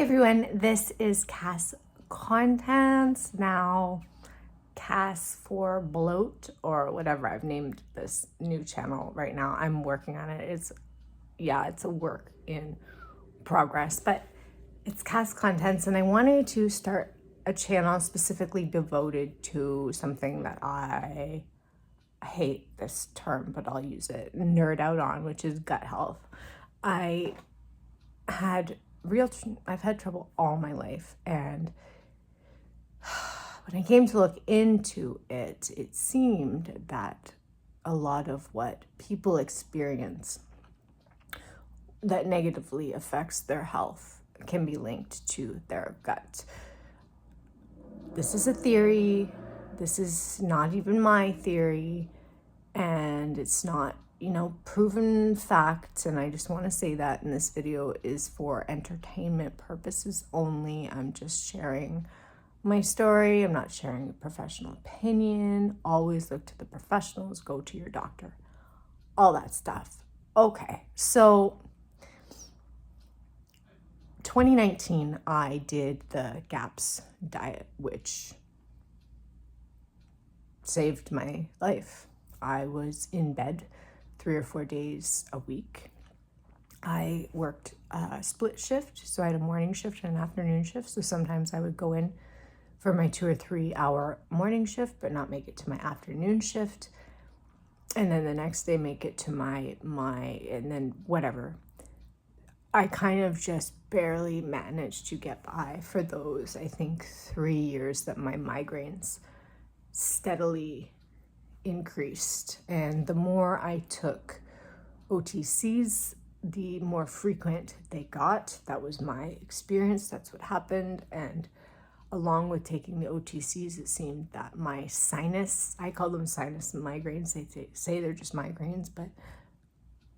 everyone, this is Cass Contents, now Cass for Bloat or whatever I've named this new channel right now. I'm working on it. It's a work in progress, but it's Cass Contents, and I wanted to start a channel specifically devoted to something that I hate this term, but I'll use it, nerd out on, which is gut health. I've had trouble all my life, and when I came to look into it, it seemed that a lot of what people experience that negatively affects their health can be linked to their gut. This is a theory. This is not even my theory, and it's not, proven facts. And I just want to say that in this video is for entertainment purposes only. I'm just sharing my story. I'm not sharing a professional opinion. Always look to the professionals, go to your doctor, all that stuff. Okay, so 2019, I did the GAPS diet, which saved my life. I was in bed 3 or 4 days a week. I worked a split shift, so I had a morning shift and an afternoon shift. So sometimes I would go in for my 2 or 3 hour morning shift, but not make it to my afternoon shift. And then the next day make it to my and then whatever. I kind of just barely managed to get by for those, I think, 3 years that my migraines steadily increased. And the more I took OTCs, the more frequent they got. That was my experience. That's what happened. And along with taking the OTCs, it seemed that my sinus, I call them sinus migraines. They say they're just migraines, but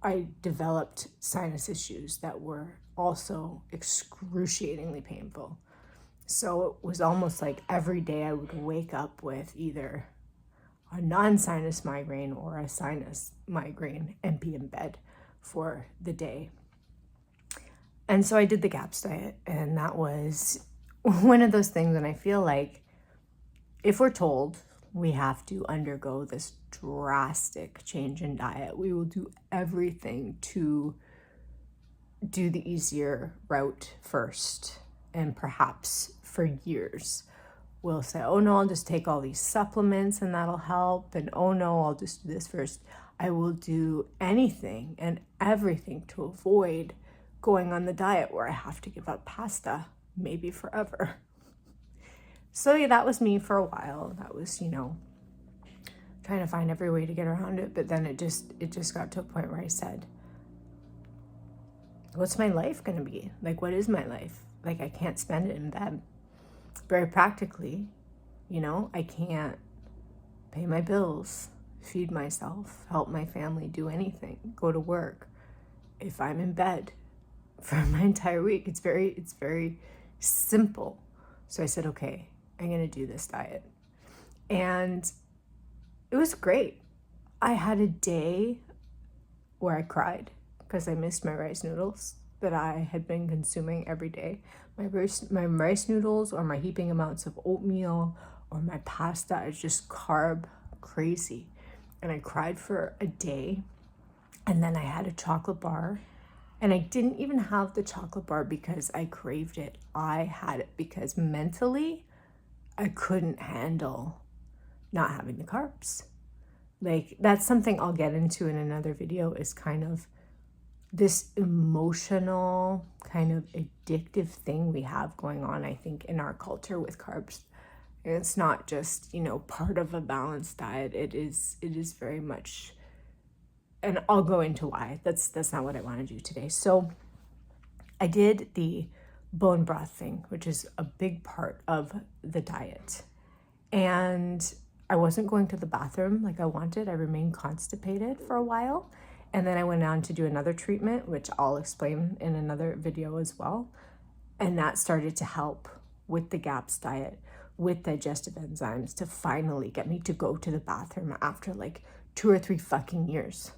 I developed sinus issues that were also excruciatingly painful. So it was almost like every day I would wake up with either a non-sinus migraine or a sinus migraine and be in bed for the day. And so I did the GAPS diet, and that was one of those things. And I feel like if we're told we have to undergo this drastic change in diet, we will do everything to do the easier route first. And perhaps for years, we'll say, oh no, I'll just take all these supplements and that'll help. And oh no, I'll just do this first. I will do anything and everything to avoid going on the diet where I have to give up pasta, maybe forever. So yeah, that was me for a while. That was, trying to find every way to get around it. But then it just got to a point where I said, what's my life going to be? Like, what is my life? Like, I can't spend it in bed. Very practically, I can't pay my bills, feed myself, help my family, do anything, go to work if I'm in bed for my entire week. It's very simple. So I said, okay, I'm going to do this diet. And it was great. I had a day where I cried because I missed my rice noodles that I had been consuming every day. My rice noodles, or my heaping amounts of oatmeal, or my pasta is just carb crazy. And I cried for a day. And then I had a chocolate bar. And I didn't even have the chocolate bar because I craved it. I had it because mentally I couldn't handle not having the carbs. Like, that's something I'll get into in another video, is kind of this emotional, kind of addictive thing we have going on, I think, in our culture with carbs. And it's not just, part of a balanced diet. It is very much, and I'll go into why. That's not what I want to do today. So I did the bone broth thing, which is a big part of the diet. And I wasn't going to the bathroom like I wanted. I remained constipated for a while. And then I went on to do another treatment, which I'll explain in another video as well. And that started to help with the GAPS diet, with digestive enzymes, to finally get me to go to the bathroom after like 2 or 3 fucking years.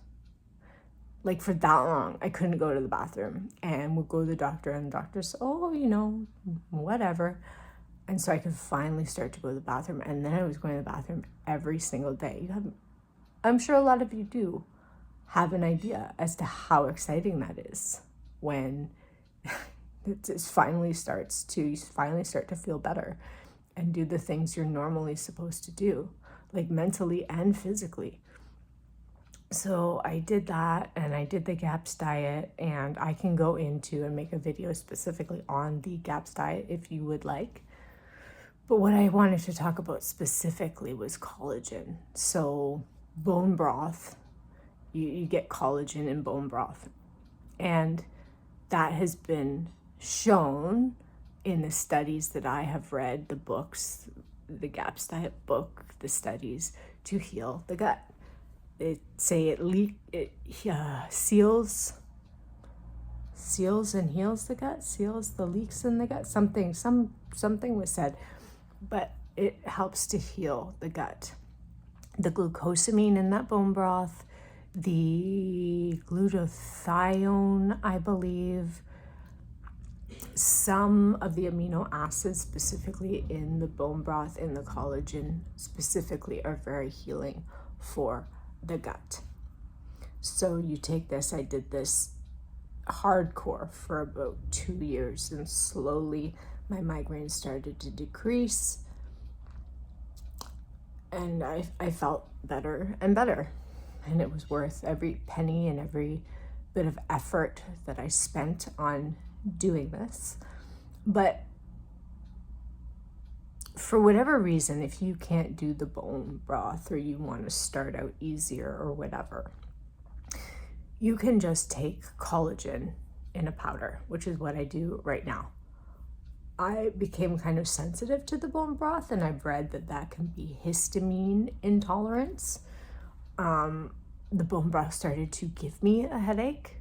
Like for that long, I couldn't go to the bathroom and would go to the doctor, and the doctor said, oh, you know, whatever. And so I could finally start to go to the bathroom. And then I was going to the bathroom every single day. I'm sure a lot of you do have an idea as to how exciting that is when you finally start to feel better and do the things you're normally supposed to do, like mentally and physically. So I did that, and I did the GAPS diet, and I can go into and make a video specifically on the GAPS diet if you would like. But what I wanted to talk about specifically was collagen. So bone broth, you get collagen in bone broth. And that has been shown in the studies that I have read, the books, the GAPS diet book, the studies, to heal the gut. It say it seals and heals the gut, seals the leaks in the gut. Something was said, but it helps to heal the gut. The glucosamine in that bone broth, the glutathione, I believe, some of the amino acids specifically in the bone broth, in the collagen specifically, are very healing for the gut. So you take this, I did this hardcore for about 2 years, and slowly my migraines started to decrease, and I felt better and better, and it was worth every penny and every bit of effort that I spent on doing this. But for whatever reason, if you can't do the bone broth, or you want to start out easier or whatever, you can just take collagen in a powder, which is what I do right now. I became kind of sensitive to the bone broth, and I've read that can be histamine intolerance. The bone broth started to give me a headache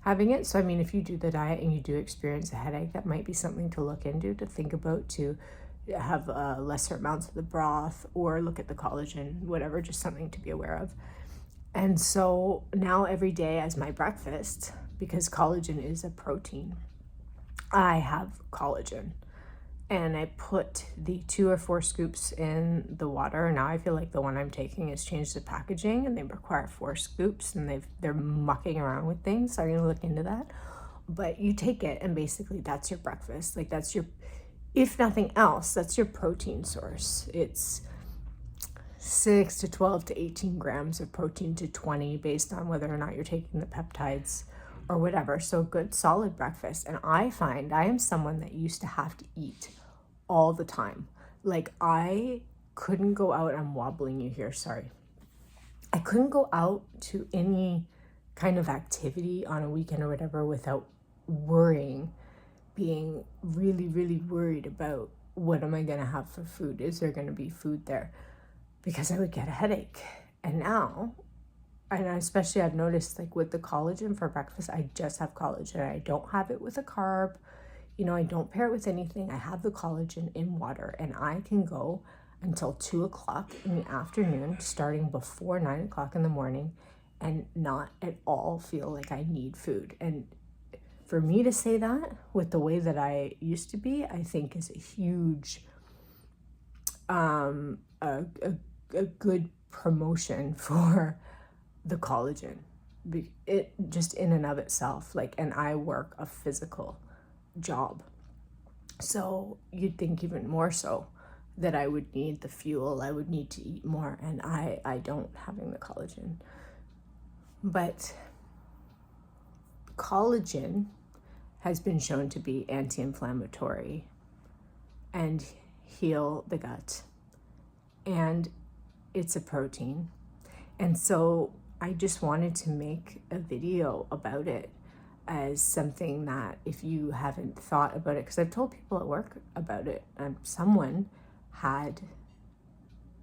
having it. So, I mean, if you do the diet and you do experience a headache, that might be something to look into, to think about, to have lesser amounts of the broth, or look at the collagen, whatever, just something to be aware of. And so now every day as my breakfast, because collagen is a protein, I have collagen, and I put the 2 or 4 scoops in the water. Now I feel like the one I'm taking has changed the packaging, and they require 4 scoops, and they're mucking around with things. So I'm gonna look into that. But you take it, and basically that's your breakfast. Like, that's your, if nothing else, that's your protein source. It's 6 to 12 to 18 grams of protein to 20, based on whether or not you're taking the peptides or whatever. So good solid breakfast. And I find I am someone that used to have to eat all the time. Like, I couldn't go out, I'm wobbling you here, sorry. I couldn't go out to any kind of activity on a weekend or whatever without worrying, being really, really worried about, what am I gonna have for food? Is there gonna be food there? Because I would get a headache. And now, and especially I've noticed, like with the collagen for breakfast, I just have collagen. I don't have it with a carb. You know, I don't pair it with anything. I have the collagen in water, and I can go until 2 o'clock in the afternoon, starting before 9 o'clock in the morning, and not at all feel like I need food. And for me to say that with the way that I used to be, I think is a huge, a good promotion for the collagen. It just in and of itself, like, and I work a physical job, so you'd think even more so that I would need the fuel, I would need to eat more, and I don't, having the collagen. But collagen has been shown to be anti-inflammatory and heal the gut, and it's a protein. And so I just wanted to make a video about it as something that, if you haven't thought about it, because I've told people at work about it, someone had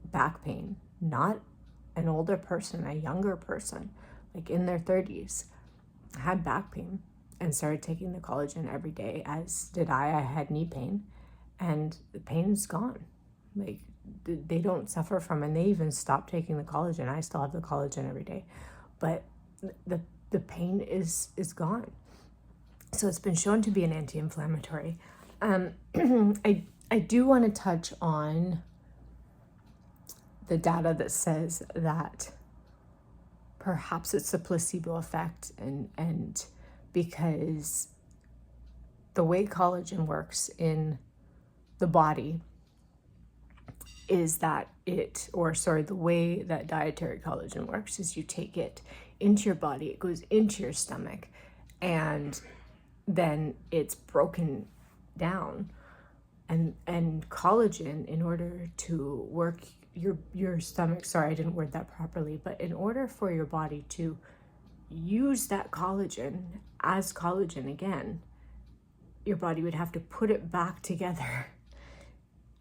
back pain, not an older person, a younger person, like in their 30s, had back pain and started taking the collagen every day, as did I. I had knee pain, and the pain's gone. Like, they don't suffer from, and they even stopped taking the collagen. I still have the collagen every day, but the the pain is gone. So it's been shown to be an anti-inflammatory. I do want to touch on the data that says that perhaps it's a placebo effect, and because the way collagen works in the body is that the way that dietary collagen works is you take it into your body, it goes into your stomach, and then it's broken down. And collagen, in order to work your stomach, sorry, I didn't word that properly, but in order for your body to use that collagen as collagen again, your body would have to put it back together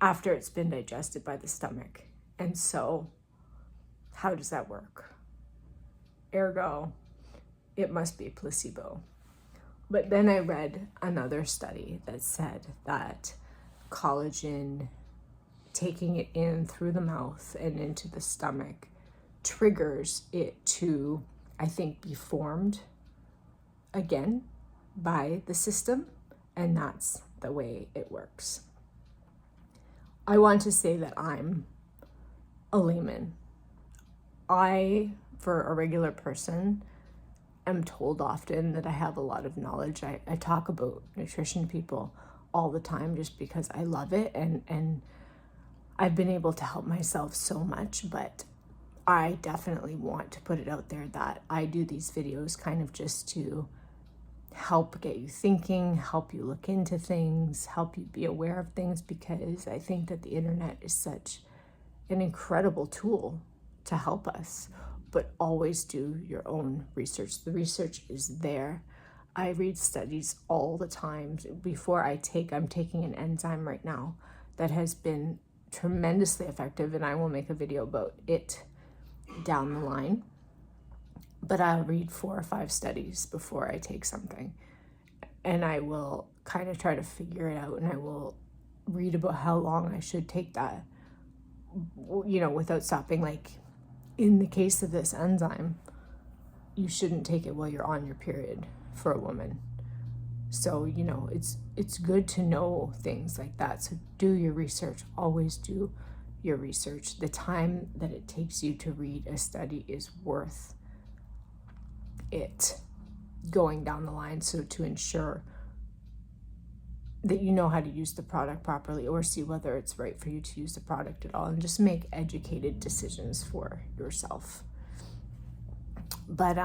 after it's been digested by the stomach. And so how does that work? Ergo, it must be placebo. But then I read another study that said that collagen, taking it in through the mouth and into the stomach, triggers it to, I think, be formed again by the system, and that's the way it works. I want to say that I'm a layman. For a regular person, am told often that I have a lot of knowledge. I talk about nutrition to people all the time just because I love it, and I've been able to help myself so much, but I definitely want to put it out there that I do these videos kind of just to help get you thinking, help you look into things, help you be aware of things, because I think that the internet is such an incredible tool to help us, but always do your own research. The research is there. I read studies all the time. I'm taking an enzyme right now that has been tremendously effective, and I will make a video about it down the line. But I'll read 4 or 5 studies before I take something, and I will kind of try to figure it out, and I will read about how long I should take that, without stopping. Like in the case of this enzyme, you shouldn't take it while you're on your period for a woman. So, it's good to know things like that. So do your research, always do your research. The time that it takes you to read a study is worth it going down the line, so to ensure that you know how to use the product properly, or see whether it's right for you to use the product at all, and just make educated decisions for yourself. But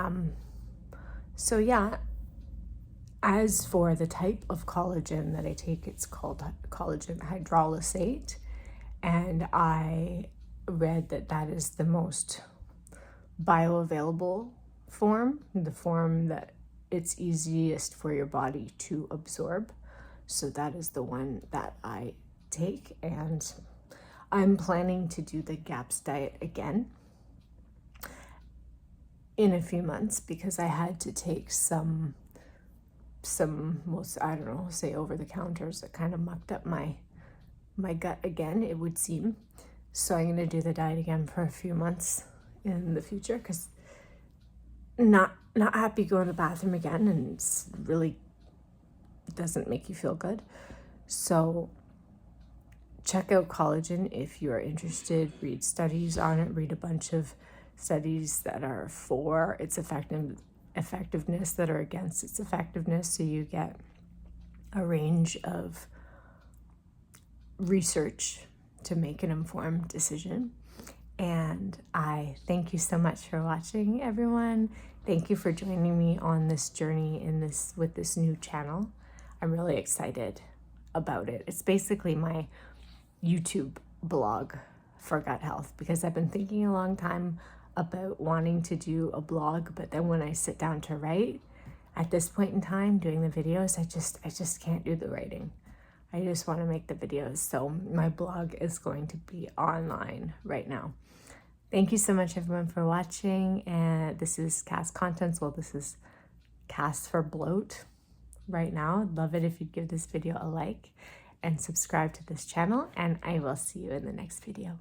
so yeah, as for the type of collagen that I take, it's called collagen hydrolyzate, and I read that is the most bioavailable form, the form that it's easiest for your body to absorb. So that is the one that I take, and I'm planning to do the GAPS diet again in a few months, because I had to take some say over the counters that kind of mucked up my gut again, it would seem. So I'm going to do the diet again for a few months in the future, because not happy going to the bathroom again, and it's really doesn't make you feel good. So check out collagen if you are interested. Read studies on it. Read a bunch of studies that are for its effectiveness, that are against its effectiveness, so you get a range of research to make an informed decision. And I thank you so much for watching, everyone. Thank you for joining me on this journey with this new channel. I'm really excited about it. It's basically my YouTube blog for gut health, because I've been thinking a long time about wanting to do a blog, but then when I sit down to write, at this point in time doing the videos, I just can't do the writing. I just want to make the videos. So my blog is going to be online right now. Thank you so much, everyone, for watching. And this is Cass Contents. Well, this is Cass for Bloat right now. I'd love it if you'd give this video a like and subscribe to this channel, and I will see you in the next video.